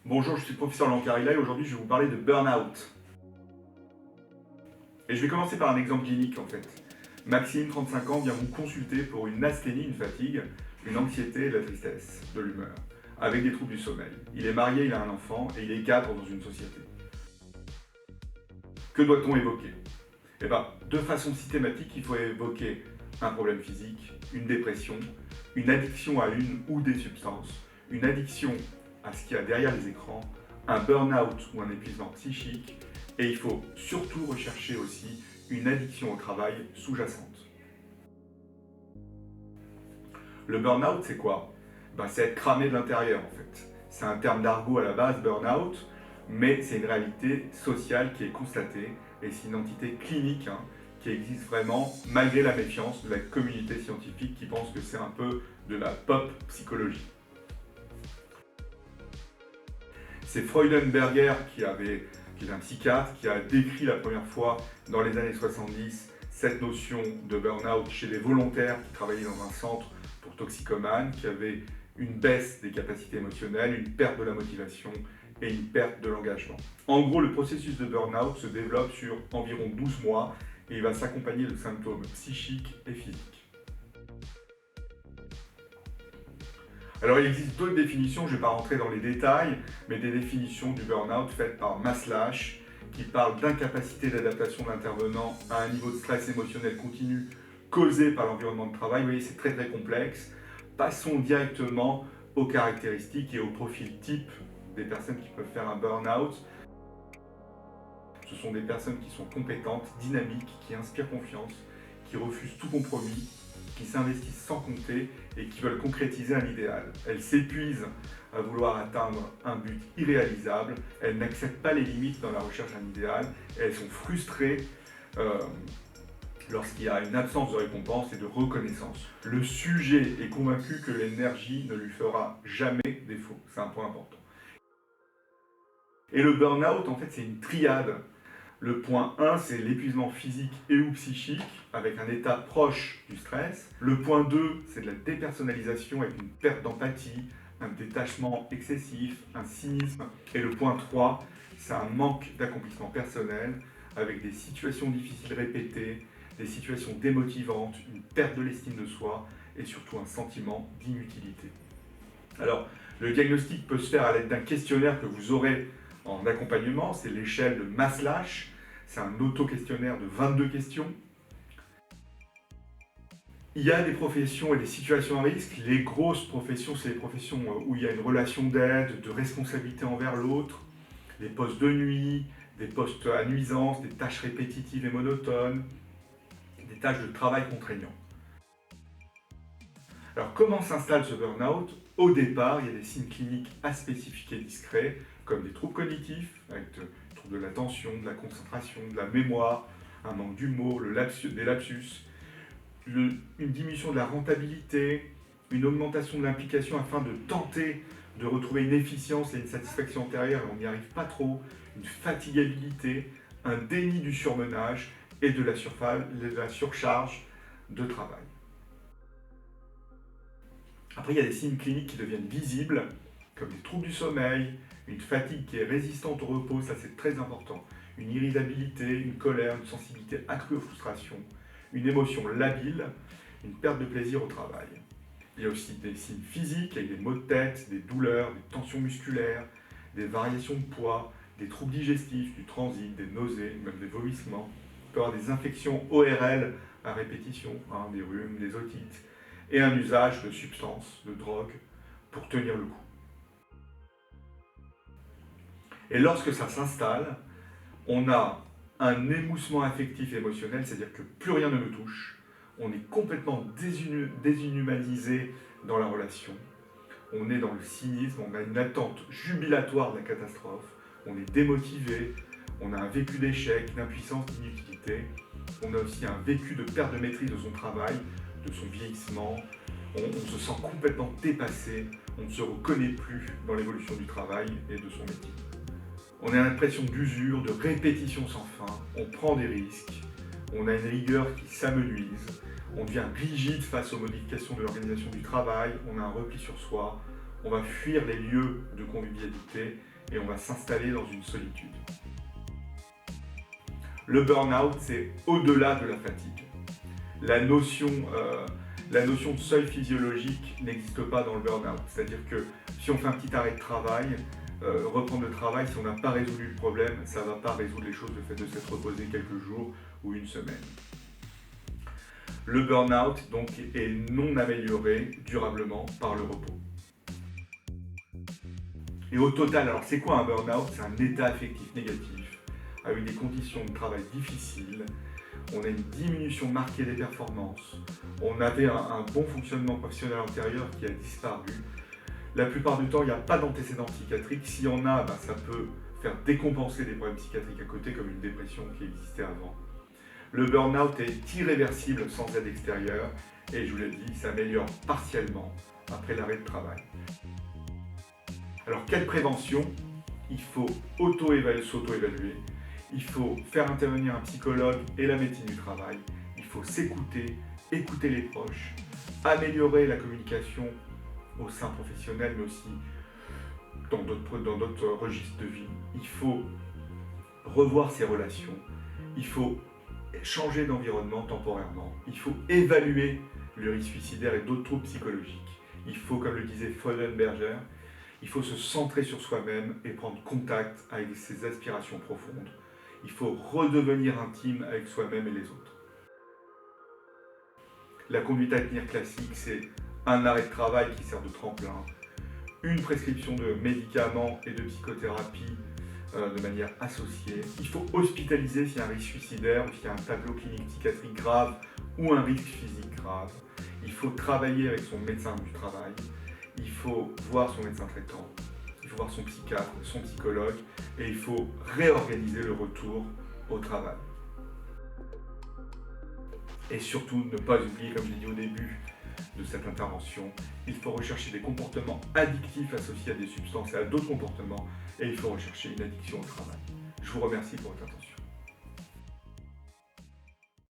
Bonjour, je suis le professeur Lancarilla et aujourd'hui je vais vous parler de burn-out. Et je vais commencer par un exemple clinique en fait. Maxime, 35 ans, vient vous consulter pour une asthénie, une fatigue, une anxiété et de la tristesse, de l'humeur, avec des troubles du sommeil. Il est marié, il a un enfant et il est cadre dans une société. Que doit-on évoquer? Eh bien, de façon systématique, il faut évoquer un problème physique, une dépression, une addiction à une ou des substances, une addiction à ce qu'il y a derrière les écrans, un burn-out ou un épuisement psychique, et il faut surtout rechercher aussi une addiction au travail sous-jacente. Le burn-out, c'est quoi? C'est être cramé de l'intérieur en fait. C'est un terme d'argot à la base, burn-out, mais c'est une réalité sociale qui est constatée et c'est une entité clinique qui existe vraiment malgré la méfiance de la communauté scientifique qui pense que c'est un peu de la pop psychologie. C'est Freudenberger qui est un psychiatre qui a décrit la première fois dans les années 70 cette notion de burn-out chez les volontaires qui travaillaient dans un centre pour toxicomanes, qui avaient une baisse des capacités émotionnelles, une perte de la motivation et une perte de l'engagement. En gros, le processus de burn-out se développe sur environ 12 mois et il va s'accompagner de symptômes psychiques et physiques. Alors il existe d'autres définitions, je ne vais pas rentrer dans les détails, mais des définitions du burn-out faites par Maslach, qui parle d'incapacité d'adaptation de l'intervenant à un niveau de stress émotionnel continu causé par l'environnement de travail. Vous voyez, c'est très très complexe. Passons directement aux caractéristiques et au profil type des personnes qui peuvent faire un burn-out. Ce sont des personnes qui sont compétentes, dynamiques, qui inspirent confiance, qui refusent tout compromis, qui s'investissent sans compter et qui veulent concrétiser un idéal. Elles s'épuisent à vouloir atteindre un but irréalisable, elles n'acceptent pas les limites dans la recherche d'un idéal, et elles sont frustrées lorsqu'il y a une absence de récompense et de reconnaissance. Le sujet est convaincu que l'énergie ne lui fera jamais défaut, c'est un point important. Et le burn-out, en fait, c'est une triade. Le point 1, c'est l'épuisement physique et ou psychique, avec un état proche du stress. Le point 2, c'est de la dépersonnalisation avec une perte d'empathie, un détachement excessif, un cynisme. Et le point 3, c'est un manque d'accomplissement personnel, avec des situations difficiles répétées, des situations démotivantes, une perte de l'estime de soi et surtout un sentiment d'inutilité. Alors, le diagnostic peut se faire à l'aide d'un questionnaire que vous aurez en accompagnement, c'est l'échelle de Maslach, c'est un auto-questionnaire de 22 questions. Il y a des professions et des situations à risque. Les grosses professions, c'est les professions où il y a une relation d'aide, de responsabilité envers l'autre, des postes de nuit, des postes à nuisance, des tâches répétitives et monotones, des tâches de travail contraignants. Alors comment s'installe ce burn-out? Au départ, il y a des signes cliniques aspécifiques et discrets, comme des troubles cognitifs, avec des troubles de l'attention, de la concentration, de la mémoire, un manque d'humour, des lapsus, une diminution de la rentabilité, une augmentation de l'implication afin de tenter de retrouver une efficience et une satisfaction antérieure, et on n'y arrive pas trop, une fatigabilité, un déni du surmenage et de la surcharge de travail. Après, il y a des signes cliniques qui deviennent visibles, comme des troubles du sommeil, une fatigue qui est résistante au repos, ça c'est très important, une irritabilité, une colère, une sensibilité accrue aux frustrations, une émotion labile, une perte de plaisir au travail. Il y a aussi des signes physiques, avec des maux de tête, des douleurs, des tensions musculaires, des variations de poids, des troubles digestifs, du transit, des nausées, même des vomissements. Il peut y avoir des infections ORL à répétition, des rhumes, des otites, et un usage de substances, de drogues, pour tenir le coup. Et lorsque ça s'installe, on a un émoussement affectif et émotionnel, c'est-à-dire que plus rien ne me touche, on est complètement désinhumanisé dans la relation, on est dans le cynisme, on a une attente jubilatoire de la catastrophe, on est démotivé, on a un vécu d'échec, d'impuissance, d'inutilité, on a aussi un vécu de perte de maîtrise de son travail, de son vieillissement, on se sent complètement dépassé, on ne se reconnaît plus dans l'évolution du travail et de son métier. On a l'impression d'usure, de répétition sans fin, on prend des risques, on a une rigueur qui s'amenuise, on devient rigide face aux modifications de l'organisation du travail, on a un repli sur soi, on va fuir les lieux de convivialité et on va s'installer dans une solitude. Le burn-out, c'est au-delà de la fatigue. La notion de seuil physiologique n'existe pas dans le burn-out. C'est-à-dire que si on fait un petit arrêt de travail, reprendre le travail, si on n'a pas résolu le problème, ça ne va pas résoudre les choses, le fait de s'être reposé quelques jours ou une semaine. Le burn-out donc, est non amélioré durablement par le repos. Et au total, alors c'est quoi un burn-out? C'est un état affectif négatif, avec des conditions de travail difficiles, on a une diminution marquée des performances, on avait un bon fonctionnement professionnel antérieur qui a disparu. La plupart du temps, il n'y a pas d'antécédents psychiatriques. S'il y en a, ça peut faire décompenser des problèmes psychiatriques à côté, comme une dépression qui existait avant. Le burn-out est irréversible sans aide extérieure, et je vous l'ai dit, s'améliore partiellement après l'arrêt de travail. Alors, quelle prévention? Il faut s'auto-évaluer, il faut faire intervenir un psychologue et la médecine du travail, il faut s'écouter, écouter les proches, améliorer la communication au sein professionnel, mais aussi dans d'autres registres de vie. Il faut revoir ses relations, il faut changer d'environnement temporairement, il faut évaluer le risque suicidaire et d'autres troubles psychologiques. Il faut, comme le disait Freudenberger, il faut se centrer sur soi-même et prendre contact avec ses aspirations profondes. Il faut redevenir intime avec soi-même et les autres. La conduite à tenir classique, c'est un arrêt de travail qui sert de tremplin, une prescription de médicaments et de psychothérapie de manière associée. Il faut hospitaliser s'il y a un risque suicidaire, s'il y a un tableau clinique psychiatrique grave ou un risque physique grave. Il faut travailler avec son médecin du travail. Il faut voir son médecin traitant. Il faut voir son psychiatre, son psychologue. Et il faut réorganiser le retour au travail. Et surtout, ne pas oublier, comme je l'ai dit au début de cette intervention, il faut rechercher des comportements addictifs associés à des substances et à d'autres comportements, et il faut rechercher une addiction au travail. Je vous remercie pour votre attention.